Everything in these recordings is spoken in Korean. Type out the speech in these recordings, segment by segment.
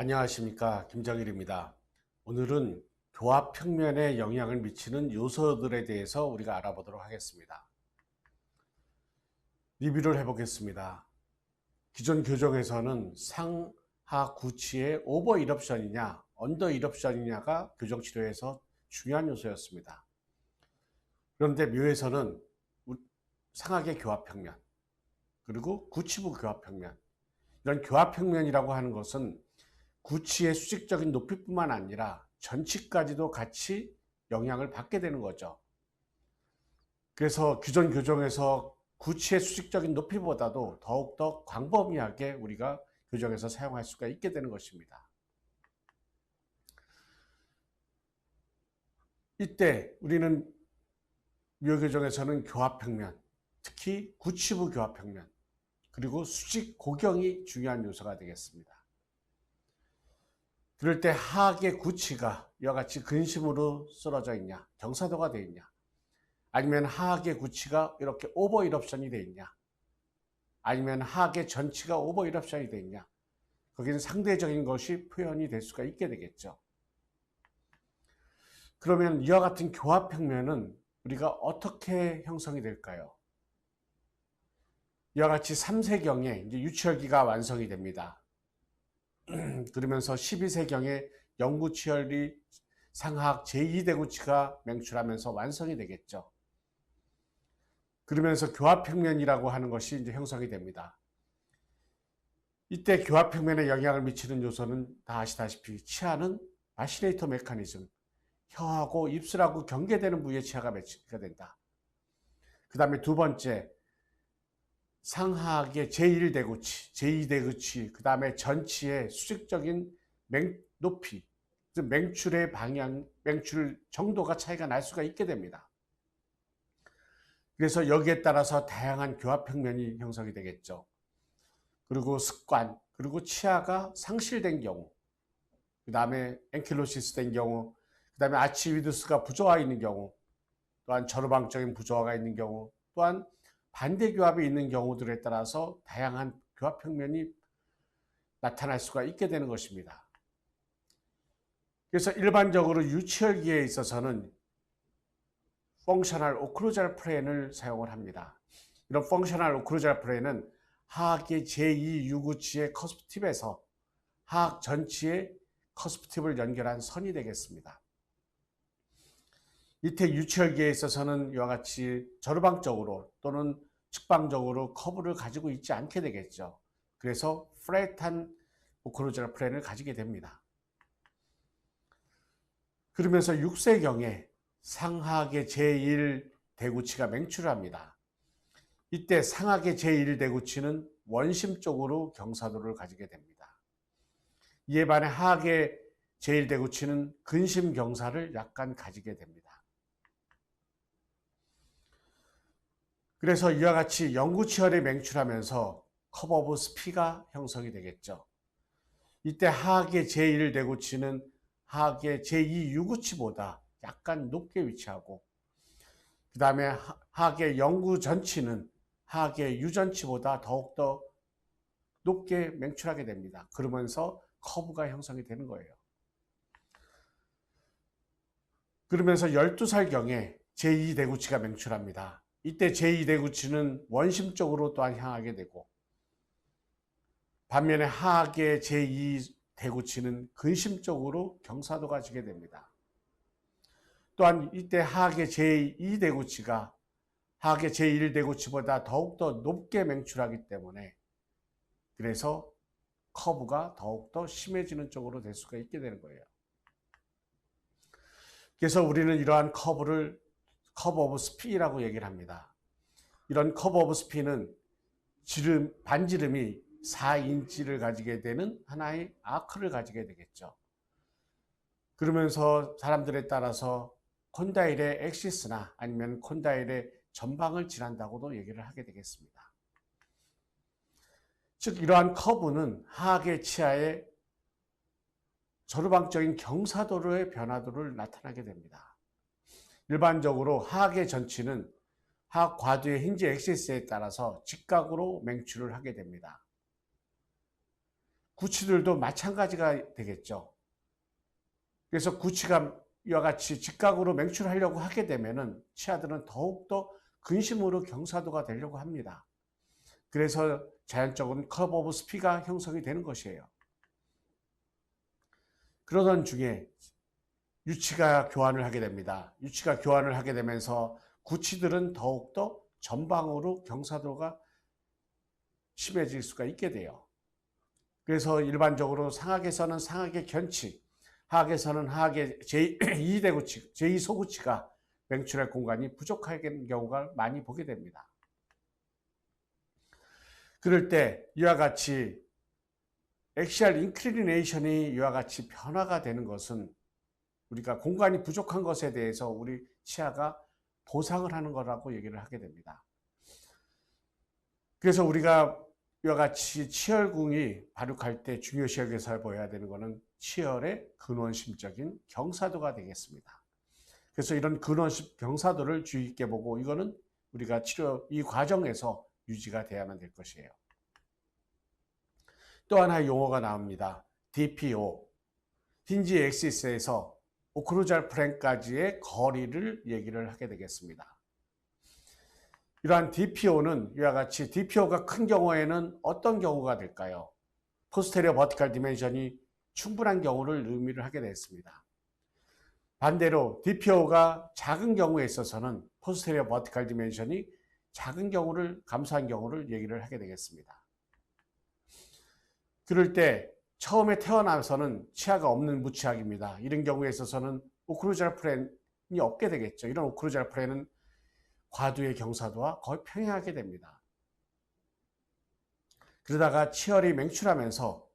안녕하십니까, 김정일입니다. 오늘은 교합평면에 영향을 미치는 요소들에 대해서 우리가 알아보도록 하겠습니다. 리뷰를 해보겠습니다. 기존 교정에서는 상하 구치의 오버 이럽션이냐 언더 이럽션이냐가 교정 치료에서 중요한 요소였습니다. 그런데 묘에서는 상하계 교합평면 그리고 구치부 교합평면, 이런 교합평면이라고 하는 것은 구치의 수직적인 높이뿐만 아니라 전치까지도 같이 영향을 받게 되는 거죠. 그래서 기존 교정에서 구치의 수직적인 높이보다도 더욱더 광범위하게 우리가 교정에서 사용할 수가 있게 되는 것입니다. 이때 우리는 묘교정에서는 교합평면, 특히 구치부 교합평면, 그리고 수직 고경이 중요한 요소가 되겠습니다. 그럴 때 하악의 구치가 이와 같이 근심으로 쓰러져 있냐, 경사도가 되어 있냐, 아니면 하악의 구치가 이렇게 오버 이럽션이 되어 있냐, 아니면 하악의 전치가 오버 이럽션이 되어 있냐, 거기는 상대적인 것이 표현이 될 수가 있게 되겠죠. 그러면 이와 같은 교합평면은 우리가 어떻게 형성이 될까요? 이와 같이 3세경에 이제 유치혈기가 완성이 됩니다. 그러면서 12세경에 영구치혈이 상하악 제2대구치가 맹출하면서 완성이 되겠죠. 그러면서 교합평면이라고 하는 것이 이제 형성이 됩니다. 이때 교합평면에 영향을 미치는 요소는 다 아시다시피 치아는 바시레이터 메커니즘, 혀하고 입술하고 경계되는 부위에 치아가 매치가 된다. 그 다음에 두 번째, 상하악의 제1대구치, 제2대구치, 그 다음에 전치의 수직적인 높이, 맹출의 방향, 맹출 정도가 차이가 날 수가 있게 됩니다. 그래서 여기에 따라서 다양한 교합평면이 형성이 되겠죠. 그리고 습관, 그리고 치아가 상실된 경우, 그 다음에 앵킬로시스 된 경우, 그 다음에 아치위두스가 부조화 있는 경우, 또한 저루방적인 부조화가 있는 경우, 또한 반대 교합이 있는 경우들에 따라서 다양한 교합평면이 나타날 수가 있게 되는 것입니다. 그래서 일반적으로 유치혈기에 있어서는 펑셔널 오클루잘 플랜을 사용을 합니다. 이런 펑셔널 오클루잘 플랜은 하악의 제2 유구치의 커스프 팁에서 하악 전치의 커스프 팁을 연결한 선이 되겠습니다. 이때 유치혈기에 있어서는 이와 같이 저루방적으로 또는 측방적으로 커브를 가지고 있지 않게 되겠죠. 그래서 플랫한 오클루잘 플랜을 가지게 됩니다. 그러면서 6세경에 상하악의 제1대구치가 맹출을 합니다. 이때 상하악의 제1대구치는 원심 쪽으로 경사도를 가지게 됩니다. 이에 반해 하악의 제1대구치는 근심 경사를 약간 가지게 됩니다. 그래서 이와 같이 영구치혈이 맹출하면서 커브 오브 스피가 형성이 되겠죠. 이때 하악의 제1대구치는 하악의 제2유구치보다 약간 높게 위치하고, 그 다음에 하악의 영구전치는 하악의 유전치보다 더욱더 높게 맹출하게 됩니다. 그러면서 커브가 형성이 되는 거예요. 그러면서 12살경에 제2대구치가 맹출합니다. 이때 제2대구치는 원심 쪽으로 또한 향하게 되고, 반면에 하악의 제2대구치는 근심 쪽으로 경사도가 지게 됩니다. 또한 이때 하악의 제2대구치가 하악의 제1대구치보다 더욱더 높게 맹출하기 때문에, 그래서 커브가 더욱더 심해지는 쪽으로 될 수가 있게 되는 거예요. 그래서 우리는 이러한 커브를 커브 오브 스피라고 얘기를 합니다. 이런 커브 오브 스피는 반지름이 4인치를 가지게 되는 하나의 아크를 가지게 되겠죠. 그러면서 사람들에 따라서 콘다일의 엑시스나 아니면 콘다일의 전방을 지난다고도 얘기를 하게 되겠습니다. 즉 이러한 커브는 하악의 치아의 저루방적인 경사도로의 변화도를 나타나게 됩니다. 일반적으로 하악의 전치는 하악 과두의 힌지 엑시스에 따라서 직각으로 맹출을 하게 됩니다. 구치들도 마찬가지가 되겠죠. 그래서 구치가 이와 같이 직각으로 맹출하려고 하게 되면은 치아들은 더욱더 근심으로 경사도가 되려고 합니다. 그래서 자연적인 커브 오브 스피가 형성이 되는 것이에요. 그러던 중에 유치가 교환을 하게 됩니다. 유치가 교환을 하게 되면서 구치들은 더욱더 전방으로 경사도가 심해질 수가 있게 돼요. 그래서 일반적으로 상악에서는 상악의 견치, 하악에서는 하악의 제2대구치, 제2소구치가 맹출할 공간이 부족한 경우가 많이 보게 됩니다. 그럴 때 이와 같이 엑시얼 인클리네이션이 이와 같이 변화가 되는 것은 우리가 공간이 부족한 것에 대해서 우리 치아가 보상을 하는 거라고 얘기를 하게 됩니다. 그래서 우리가 이와 같이 치열궁이 발육할 때 중요시하게 보여야 되는 것은 치열의 근원심적인 경사도가 되겠습니다. 그래서 이런 근원심 경사도를 주의 있게 보고 이거는 우리가 치료 이 과정에서 유지가 돼야만 될 것이에요. 또 하나의 용어가 나옵니다. DPO, 힌지 엑시스에서 오클루잘 프랭까지의 거리를 얘기를 하게 되겠습니다. 이러한 DPO는 이와 같이 DPO가 큰 경우에는 어떤 경우가 될까요? 포스테리어 버티컬 디멘션이 충분한 경우를 의미를 하게 됐습니다. 반대로 DPO가 작은 경우에 있어서는 포스테리어 버티컬 디멘션이 작은 경우를 감소한 경우를 얘기를 하게 되겠습니다. 그럴 때 처음에 태어나서는 치아가 없는 무치아입니다. 이런 경우에 있어서는 오클루잘 프렌이 없게 되겠죠. 이런 오클루잘 프렌은 과두의 경사도와 거의 평행하게 됩니다. 그러다가 치열이 맹출하면서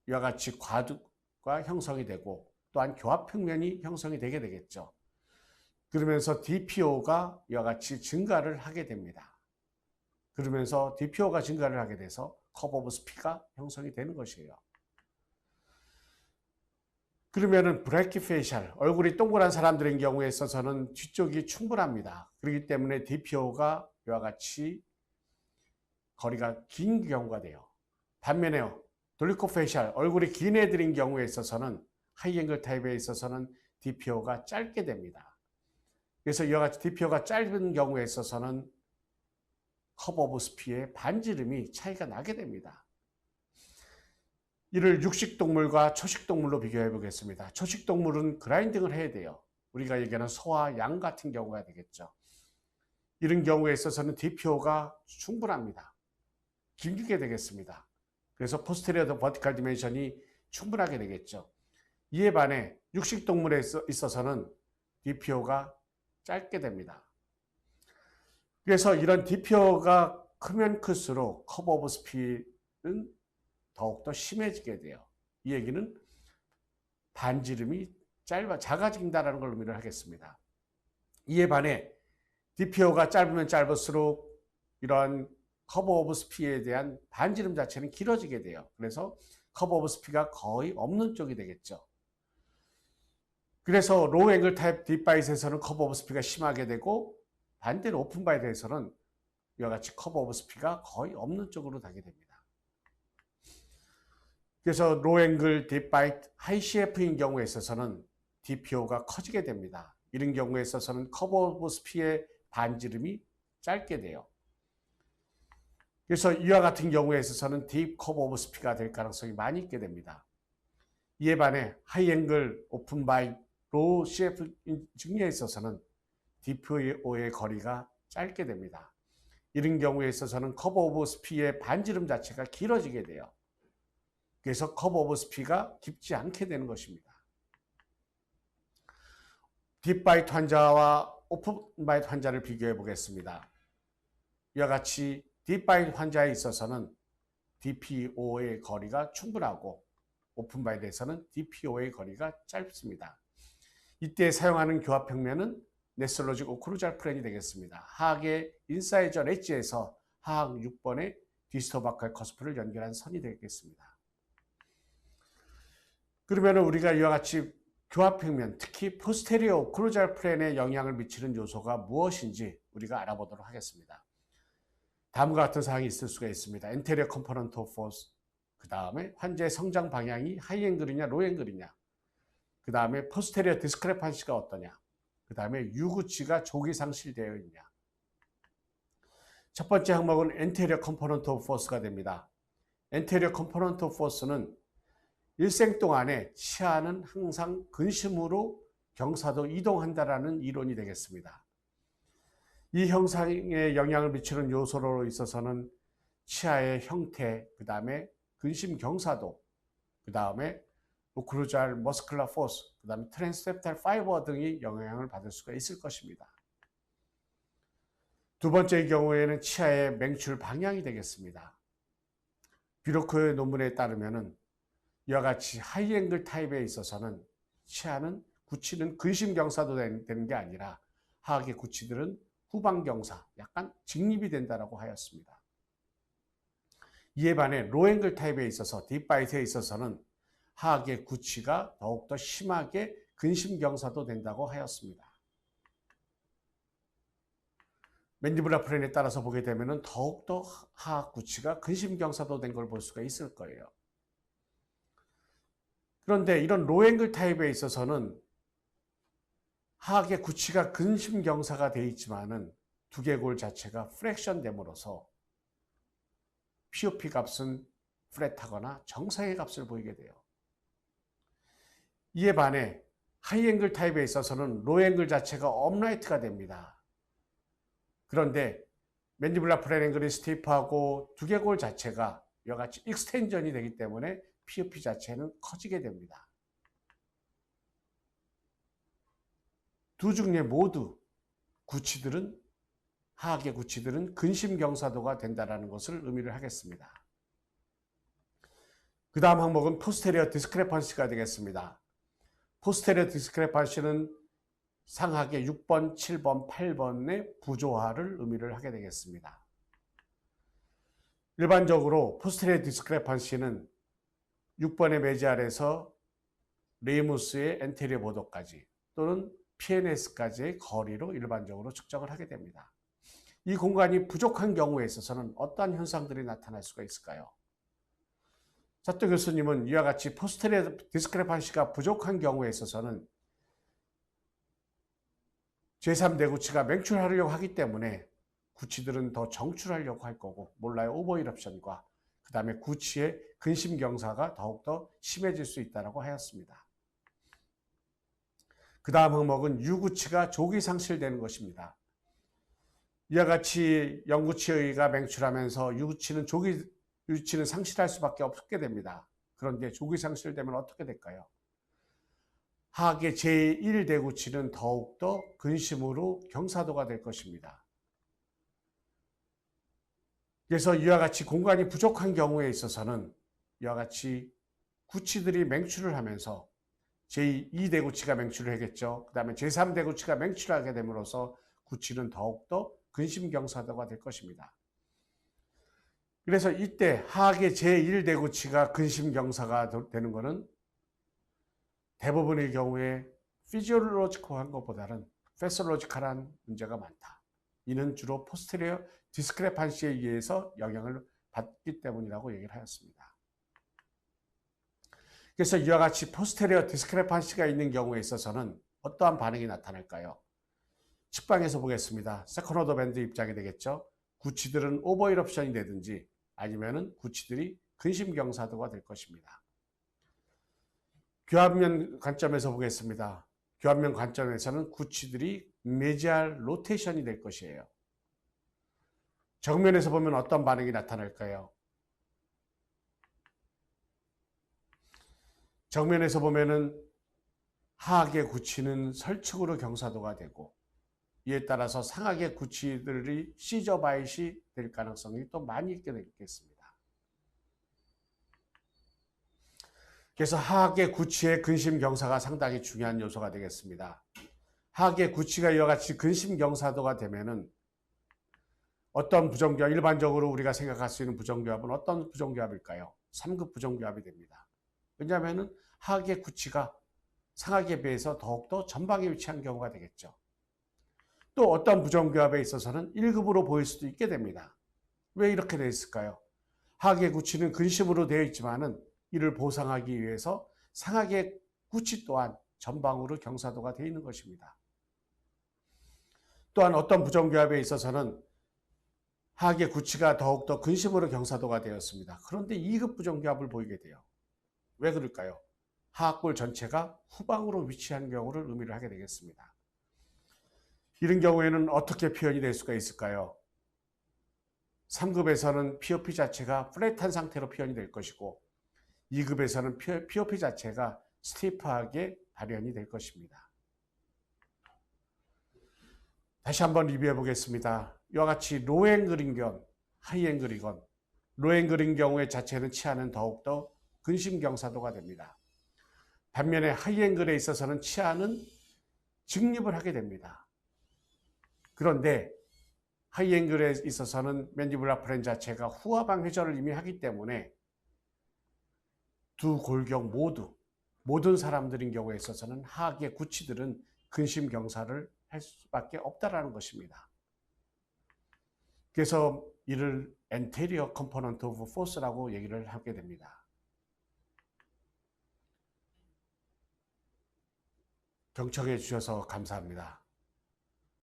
이와 같이 과두가 형성이 되고 또한 교합평면이 형성이 되게 되겠죠. 그러면서 DPO가 이와 같이 증가를 하게 됩니다. 그러면서 DPO가 증가를 하게 돼서 커브 오브 스피가 형성이 되는 것이에요. 그러면은 브래키페이셜, 얼굴이 동그란 사람들의 경우에 있어서는 뒤쪽이 충분합니다. 그렇기 때문에 DPO가 이와 같이 거리가 긴 경우가 돼요. 반면에 돌리코페이셜, 얼굴이 긴 애들인 경우에 있어서는 하이앵글 타입에 있어서는 DPO가 짧게 됩니다. 그래서 이와 같이 DPO가 짧은 경우에 있어서는 커브 오브 스피의 반지름이 차이가 나게 됩니다. 이를 육식동물과 초식동물로 비교해 보겠습니다. 초식동물은 그라인딩을 해야 돼요. 우리가 얘기하는 소와 양 같은 경우가 되겠죠. 이런 경우에 있어서는 DPO가 충분합니다. 길게 되겠습니다. 그래서 포스테리어 버티컬 디멘션이 충분하게 되겠죠. 이에 반해 육식동물에 있어서는 DPO가 짧게 됩니다. 그래서 이런 DPO가 크면 클수록 커브 오브 스피는 더욱더 심해지게 돼요. 이 얘기는 반지름이 작아진다는 걸 의미를 하겠습니다. 이에 반해 DPO가 짧으면 짧을수록 이러한 커브 오브 스피에 대한 반지름 자체는 길어지게 돼요. 그래서 커브 오브 스피가 거의 없는 쪽이 되겠죠. 그래서 로우 앵글 타입 딥바이트에서는 커브 오브 스피가 심하게 되고 반대로 오픈 바이트에서는 이와 같이 커브 오브 스피가 거의 없는 쪽으로 가게 됩니다. 그래서 로우 앵글 딥바이트 하이 CF인 경우에 있어서는 DPO가 커지게 됩니다. 이런 경우에 있어서는 커브 오브 스피의 반지름이 짧게 돼요. 그래서 이와 같은 경우에 있어서는 딥 커브 오브 스피가 될 가능성이 많이 있게 됩니다. 이에 반해 하이 앵글 오픈 바이 로우 CF 증리에 있어서는 DPO의 거리가 짧게 됩니다. 이런 경우에 있어서는 커브 오브 스피의 반지름 자체가 길어지게 돼요. 그래서 커브 오브 스피가 깊지 않게 되는 것입니다. 딥바이트 환자와 오픈바이트 환자를 비교해 보겠습니다. 이와 같이 딥바이트 환자에 있어서는 DPO의 거리가 충분하고 오픈바이트에서는 DPO의 거리가 짧습니다. 이때 사용하는 교합평면은 네슬로직 오클루잘 프렌이 되겠습니다. 하악의 인사이저 엣지에서 하악 6번의 디스토바칼 커스프를 연결한 선이 되겠습니다. 그러면 우리가 이와 같이 교합평면, 특히 포스테리어 오클루잘 프렌에 영향을 미치는 요소가 무엇인지 우리가 알아보도록 하겠습니다. 다음과 같은 사항이 있을 수가 있습니다. 엔테리어 컴포넌트 오브 포스, 그 다음에 환자의 성장 방향이 하이앵글이냐 로앵글이냐, 그 다음에 포스테리어 디스크레판시가 어떠냐, 그 다음에 유구치가 조기 상실되어 있냐. 첫 번째 항목은 엔테리어 컴포넌트 오브 포스가 됩니다. 엔테리어 컴포넌트 오브 포스는 일생 동안에 치아는 항상 근심으로 경사도 이동한다라는 이론이 되겠습니다. 이 형상에 영향을 미치는 요소로 있어서는 치아의 형태, 그 다음에 근심 경사도, 그 다음에 오클루잘 머스큘러 포스, 그 다음에 트랜스셉탈 파이버 등이 영향을 받을 수가 있을 것입니다. 두 번째의 경우에는 치아의 맹출 방향이 되겠습니다. 비록 그 논문에 따르면 이와 같이 하이앵글 타입에 있어서는 치아는 구치는 근심 경사도 되는 게 아니라 하악의 구치들은 후방 경사, 약간 직립이 된다고 하였습니다. 이에 반해 로앵글 타입에 있어서 딥바이트에 있어서는 하악의 구치가 더욱더 심하게 근심 경사도 된다고 하였습니다. 맨디블라 플랜에 따라서 보게 되면 더욱더 하악 구치가 근심 경사도 된 걸 볼 수가 있을 거예요. 그런데 이런 로앵글 타입에 있어서는 하악의 구치가 근심 경사가 되어 있지만은 두개골 자체가 프랙션 됨으로써 POP 값은 플랫하거나 정상의 값을 보이게 돼요. 이에 반해 하이앵글 타입에 있어서는 로앵글 자체가 업라이트가 됩니다. 그런데 맨디블라 플랫 앵글이 스티프하고 두개골 자체가 이와 같이 익스텐전이 되기 때문에 POP 자체는 커지게 됩니다. 두 중에 모두 구치들은 하악의 구치들은 근심 경사도가 된다는 것을 의미를 하겠습니다. 그 다음 항목은 포스테리어 디스크레판시가 되겠습니다. 포스테리어 디스크레판시는 상하의 6번, 7번, 8번의 부조화를 의미를 하게 되겠습니다. 일반적으로 포스테리어 디스크레판시는 6번의 메지알에서 레이무스의 엔테리어 보도까지 또는 PNS까지의 거리로 일반적으로 측정을 하게 됩니다. 이 공간이 부족한 경우에 있어서는 어떠한 현상들이 나타날 수가 있을까요? 사토 교수님은 이와 같이 포스테리어 디스크레판시가 부족한 경우에 있어서는 제3대구치가 맹출하려고 하기 때문에 구치들은 더 정출하려고 할 거고, 몰라요 오버이럽션과 그 다음에 구치의 근심 경사가 더욱더 심해질 수 있다고 하였습니다. 그 다음 항목은 유구치가 조기 상실되는 것입니다. 이와 같이 영구치가 맹출하면서 유구치는 상실할 수밖에 없게 됩니다. 그런데 조기 상실되면 어떻게 될까요? 하악의 제1대구치는 더욱더 근심으로 경사도가 될 것입니다. 그래서 이와 같이 공간이 부족한 경우에 있어서는 이와 같이 구치들이 맹출을 하면서 제2대구치가 맹출을 하겠죠. 그 다음에 제3대구치가 맹출하게 됨으로써 구치는 더욱더 근심 경사도가 될 것입니다. 그래서 이때 하악의 제1대구치가 근심 경사가 되는 것은 대부분의 경우에 피지올로지컬한 것보다는 패솔로지컬한 문제가 많다. 이는 주로 포스테리어 디스크레판시에 의해서 영향을 받기 때문이라고 얘기를 하였습니다. 그래서 이와 같이 포스테리어 디스크레판시가 있는 경우에 있어서는 어떠한 반응이 나타날까요? 측방에서 보겠습니다. 세컨 오더 밴드 입장이 되겠죠. 구치들은 오버이럽션이 되든지 아니면은 구치들이 근심 경사도가 될 것입니다. 교합면 관점에서 보겠습니다. 교합면 관점에서는 구치들이 메지알 로테이션이 될 것이에요. 정면에서 보면 어떤 반응이 나타날까요? 정면에서 보면은 하악의 구치는 설측으로 경사도가 되고, 이에 따라서 상악의 구치들이 시저 바이시 될 가능성이 또 많이 있게 되겠습니다. 그래서 하악의 구치의 근심 경사가 상당히 중요한 요소가 되겠습니다. 하악의 구치가 이와 같이 근심 경사도가 되면은 어떤 부정교합, 일반적으로 우리가 생각할 수 있는 부정교합은 어떤 부정교합일까요? 3급 부정교합이 됩니다. 왜냐하면 하악의 구치가 상악에 비해서 더욱더 전방에 위치한 경우가 되겠죠. 또 어떤 부정교합에 있어서는 1급으로 보일 수도 있게 됩니다. 왜 이렇게 되어 있을까요? 하악의 구치는 근심으로 되어 있지만은 이를 보상하기 위해서 상악의 구치 또한 전방으로 경사도가 되어 있는 것입니다. 또한 어떤 부정교합에 있어서는 하악의 구치가 더욱더 근심으로 경사도가 되었습니다. 그런데 2급 부정교합을 보이게 돼요. 왜 그럴까요? 하악골 전체가 후방으로 위치한 경우를 의미를 하게 되겠습니다. 이런 경우에는 어떻게 표현이 될 수가 있을까요? 3급에서는 POP 자체가 플랫한 상태로 표현이 될 것이고 2급에서는 POP 자체가 스티프하게 발현이 될 것입니다. 다시 한번 리뷰해 보겠습니다. 이와 같이 로앵글이건 하이앵글이건 로앵글인 경우의 자체는 치아는 더욱더 근심 경사도가 됩니다. 반면에 하이앵글에 있어서는 치아는 직립을 하게 됩니다. 그런데 하이앵글에 있어서는 맨디블라 플랜 자체가 후하방 회전을 이미 하기 때문에 두 골격 모든 사람들인 경우에 있어서는 하악의 구치들은 근심 경사를 할 수밖에 없다라는 것입니다. 그래서 이를 anterior component of force라고 얘기를 하게 됩니다. 경청해 주셔서 감사합니다.